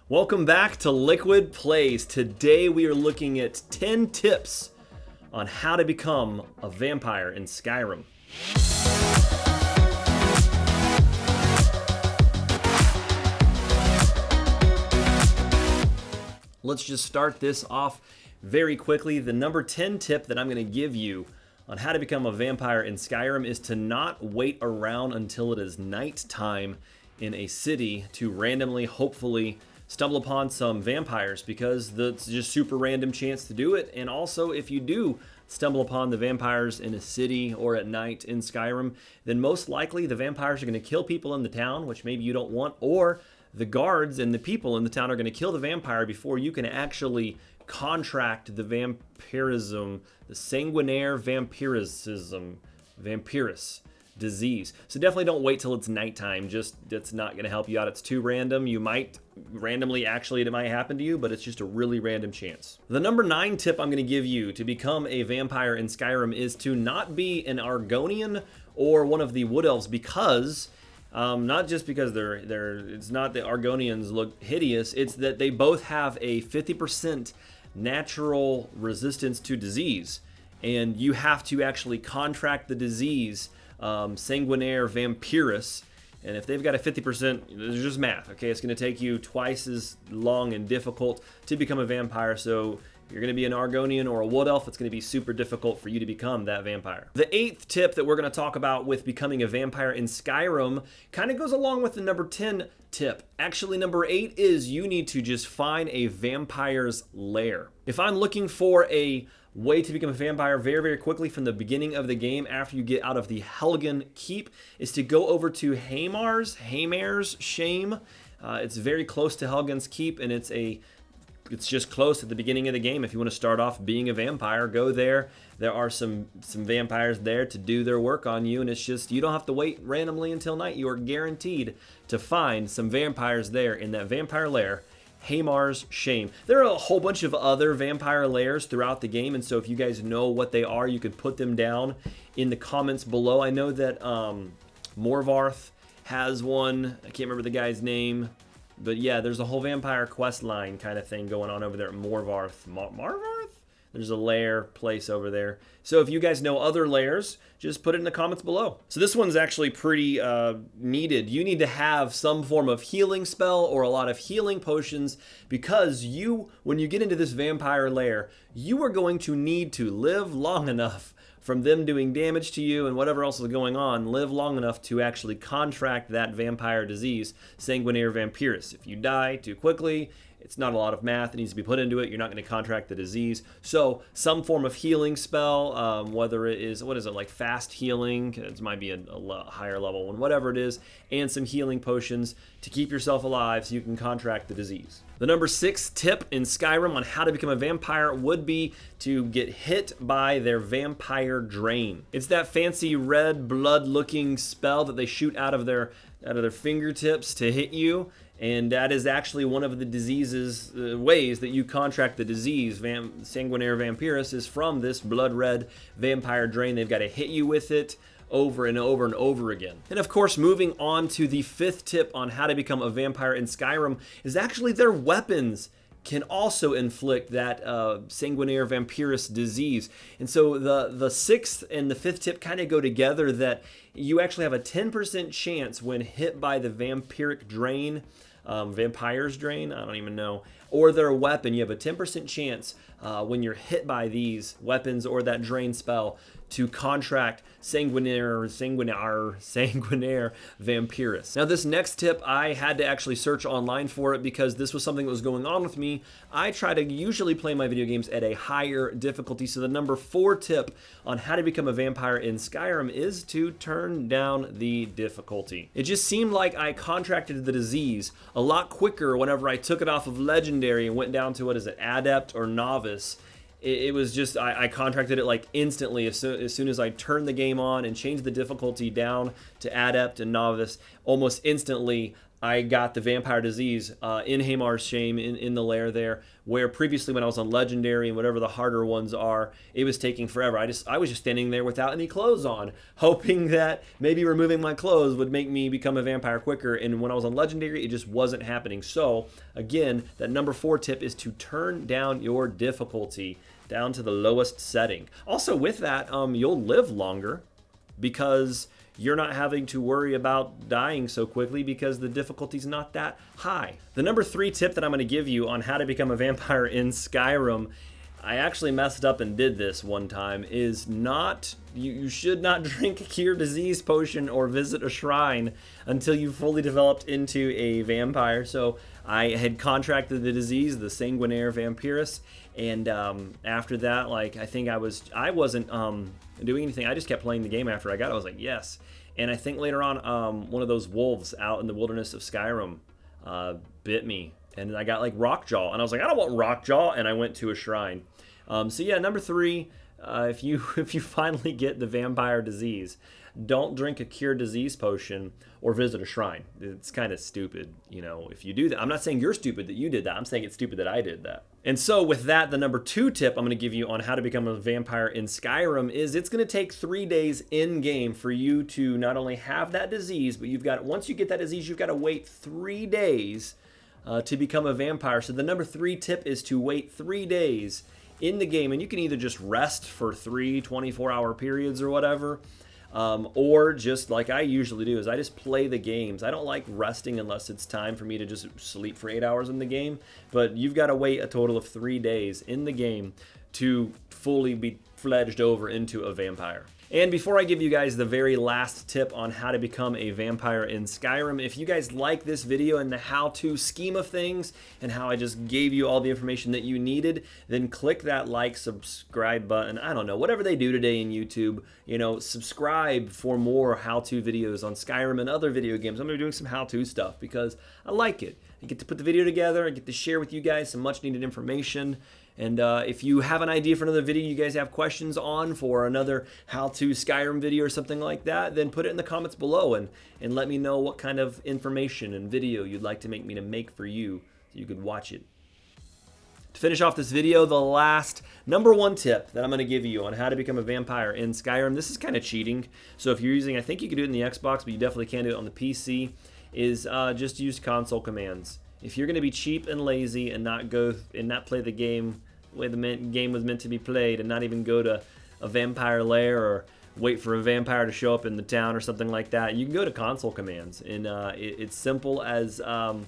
Welcome back to Liquid Plays. Today we are looking at 10 tips on how to become a vampire in Skyrim. Let's just start this off very quickly. The number 10 tip that I'm going to give you on how to become a vampire in Skyrim is to not wait around until it is nighttime in a city to randomly, hopefully, stumble upon some vampires, because that's just super random chance to do it. And also, if you do stumble upon the vampires in a city or at night in Skyrim, then most likely the vampires are going to kill people in the town, which maybe you don't want, or the guards and the people in the town are going to kill the vampire before you can actually contract the vampirism, the sanguinaire vampirus disease. So definitely don't wait till it's nighttime. That's not going to help you out. It's too random. You might randomly, actually, it might happen to you, but it's just a really random chance. The number 9 tip I'm going to give you to become a vampire in Skyrim is to not be an Argonian or one of the wood elves, because not just because it's not that Argonians look hideous, it's that they both have a 50% natural resistance to disease, and you have to actually contract the disease, sanguinaire vampirus. And if they've got a 50%, there's just math, okay? It's going to take you twice as long and difficult to become a vampire. So you're going to be an Argonian or a wood elf, it's going to be super difficult for you to become that vampire. The 8th tip that we're going to talk about with becoming a vampire in Skyrim kind of goes along with the number 10 tip. Actually, number 8 is you need to just find a vampire's lair. If I'm looking for a way to become a vampire very, very quickly from the beginning of the game after you get out of the Helgen Keep, is to go over to Haymar's Shame. It's very close to Helgen's Keep, and it's just close at the beginning of the game. If you want to start off being a vampire, go there. There are some vampires there to do their work on you, and it's just, you don't have to wait randomly until night. You are guaranteed to find some vampires there in that vampire lair, Haymar's Shame. There are a whole bunch of other vampire lairs throughout the game, and so if you guys know what they are, you could put them down in the comments below. I know that Morvarth has one. I can't remember the guy's name. But yeah, there's a whole vampire quest line kind of thing going on over there at Morvarth. Marvarth? There's a lair place over there. So if you guys know other lairs, just put it in the comments below. So this one's actually pretty needed. You need to have some form of healing spell or a lot of healing potions, because when you get into this vampire lair, you are going to need to live long enough from them doing damage to you and whatever else is going on, live long enough to actually contract that vampire disease, sanguinaire vampirus. If you die too quickly, it's not a lot of math that needs to be put into it. You're not going to contract the disease. So some form of healing spell, whether it is, like fast healing, it might be a higher level one, whatever it is, and some healing potions to keep yourself alive so you can contract the disease. The number 6 tip in Skyrim on how to become a vampire would be to get hit by their vampire drain. It's that fancy red blood looking spell that they shoot out of their fingertips to hit you. And that is actually one of the ways that you contract the disease, sanguinaire vampirus, is from this blood red vampire drain. They've got to hit you with it over and over and over again. And of course, moving on to the 5th tip on how to become a vampire in Skyrim is actually their weapons can also inflict that sanguinaire vampirus disease. And so the 6th and the 5th tip kind of go together, that you actually have a 10% chance when hit by the vampiric drain, vampire's drain, I don't even know, or their weapon. You have a 10% chance when you're hit by these weapons or that drain spell to contract sanguinaire vampirus. Now this next tip, I had to actually search online for it because this was something that was going on with me. I try to usually play my video games at a higher difficulty. So the number 4 tip on how to become a vampire in Skyrim is to turn down the difficulty. It just seemed like I contracted the disease a lot quicker whenever I took it off of legendary and went down to, adept or novice. It was just, I contracted it like instantly as soon as I turned the game on and changed the difficulty down to adept and novice. Almost instantly, I got the vampire disease in Hamar's Shame in the lair there, where previously when I was on Legendary and whatever the harder ones are, it was taking forever. I was just standing there without any clothes on, hoping that maybe removing my clothes would make me become a vampire quicker. And when I was on Legendary, it just wasn't happening. So again, that number 4 tip is to turn down your difficulty down to the lowest setting. Also with that, you'll live longer because you're not having to worry about dying so quickly because the difficulty's not that high. The number 3 tip that I'm going to give you on how to become a vampire in Skyrim, I actually messed up and did this one time, is you should not drink a cure disease potion or visit a shrine until you've fully developed into a vampire. So I had contracted the disease, the sanguinaire vampirus, and after that, like, I think I wasn't doing anything. I just kept playing the game after I got it. I was like, yes. And I think later on, one of those wolves out in the wilderness of Skyrim bit me, and I got like Rockjaw, and I was like, I don't want Rockjaw, and I went to a shrine. So yeah, number 3, if you finally get the vampire disease, don't drink a cure disease potion or visit a shrine. It's kind of stupid, you know, if you do that. I'm not saying you're stupid that you did that. I'm saying it's stupid that I did that. And so with that, the number 2 tip I'm going to give you on how to become a vampire in Skyrim is it's going to take 3 days in game for you to not only have that disease, but once you get that disease, you've got to wait 3 days to become a vampire. So the number 3 tip is to wait 3 days in the game, and you can either just rest for 3 24-hour periods or whatever, or just like I usually do is I just play the games. I don't like resting unless it's time for me to just sleep for 8 hours in the game, but you've got to wait a total of 3 days in the game to fully be fledged over into a vampire. And before I give you guys the very last tip on how to become a vampire in Skyrim, if you guys like this video and the how-to scheme of things and how I just gave you all the information that you needed, then click that like, subscribe button. I don't know, whatever they do today in YouTube, you know, subscribe for more how-to videos on Skyrim and other video games. I'm going to be doing some how-to stuff because I like it. I get to put the video together, I get to share with you guys some much needed information. And if you have an idea for another video you guys have questions on for another how-to Skyrim video or something like that, then put it in the comments below and let me know what kind of information and video you'd like me to make for you so you could watch it. To finish off this video, the last number 1 tip that I'm going to give you on how to become a vampire in Skyrim, this is kind of cheating. So if you're using, I think you can do it in the Xbox, but you definitely can't do it on the PC, is just use console commands. If you're going to be cheap and lazy and not play the game the way the game was meant to be played and not even go to a vampire lair or wait for a vampire to show up in the town or something like that, you can go to console commands. And it's simple as, I'll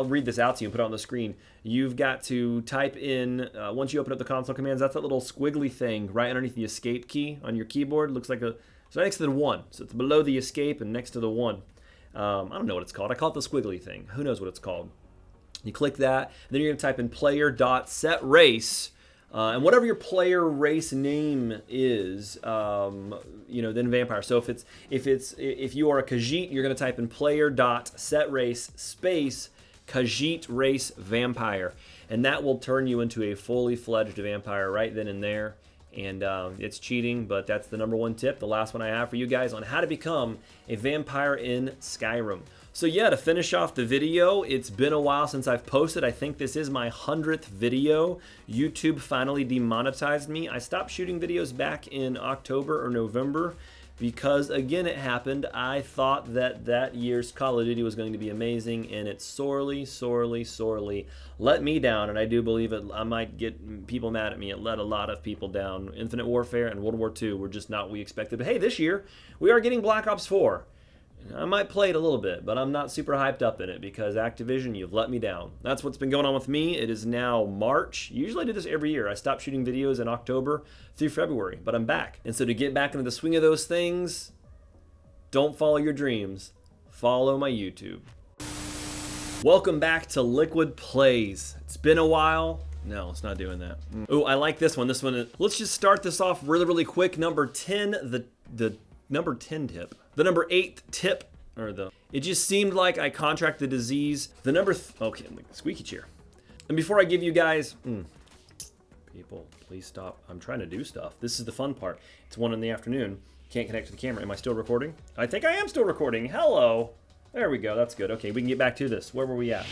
read this out to you and put it on the screen. You've got to type in, once you open up the console commands, that's that little squiggly thing right underneath the escape key on your keyboard. Looks like it's right next to the 1. So it's below the escape and next to the 1. I don't know what it's called. I call it the squiggly thing. Who knows what it's called? You click that, and then you're going to type in player.setRace, and whatever your player race name is, then vampire. So if you are a Khajiit, you're going to type in player.setRace space Khajiit race vampire, and that will turn you into a fully fledged vampire right then and there. And it's cheating, but that's the number 1 tip, the last one I have for you guys on how to become a vampire in Skyrim. So yeah, to finish off the video, it's been a while since I've posted. I think this is my 100th video. YouTube finally demonetized me. I stopped shooting videos back in October or November because, again, it happened. I thought that year's Call of Duty was going to be amazing, and it sorely, sorely, sorely let me down, and I do believe I might get people mad at me. It let a lot of people down. Infinite Warfare and World War II were just not what we expected. But hey, this year, we are getting Black Ops 4. I might play it a little bit, but I'm not super hyped up in it because Activision, you've let me down. That's what's been going on with me. It is now March. Usually I do this every year. I stopped shooting videos in October through February, but I'm back. And so to get back into the swing of those things, don't follow your dreams. Follow my YouTube. Welcome back to Liquid Plays. It's been a while. No, it's not doing that. Oh, I like this one. Let's just start this off really, really quick. Number 10, the number 10 tip. The number 8 tip, it just seemed like I contracted the disease. Okay, squeaky chair. And before I give you guys, people, please stop. I'm trying to do stuff. This is the fun part. It's 1 in the afternoon. Can't connect to the camera. Am I still recording? I think I am still recording. Hello. There we go. That's good. Okay, we can get back to this. Where were we at?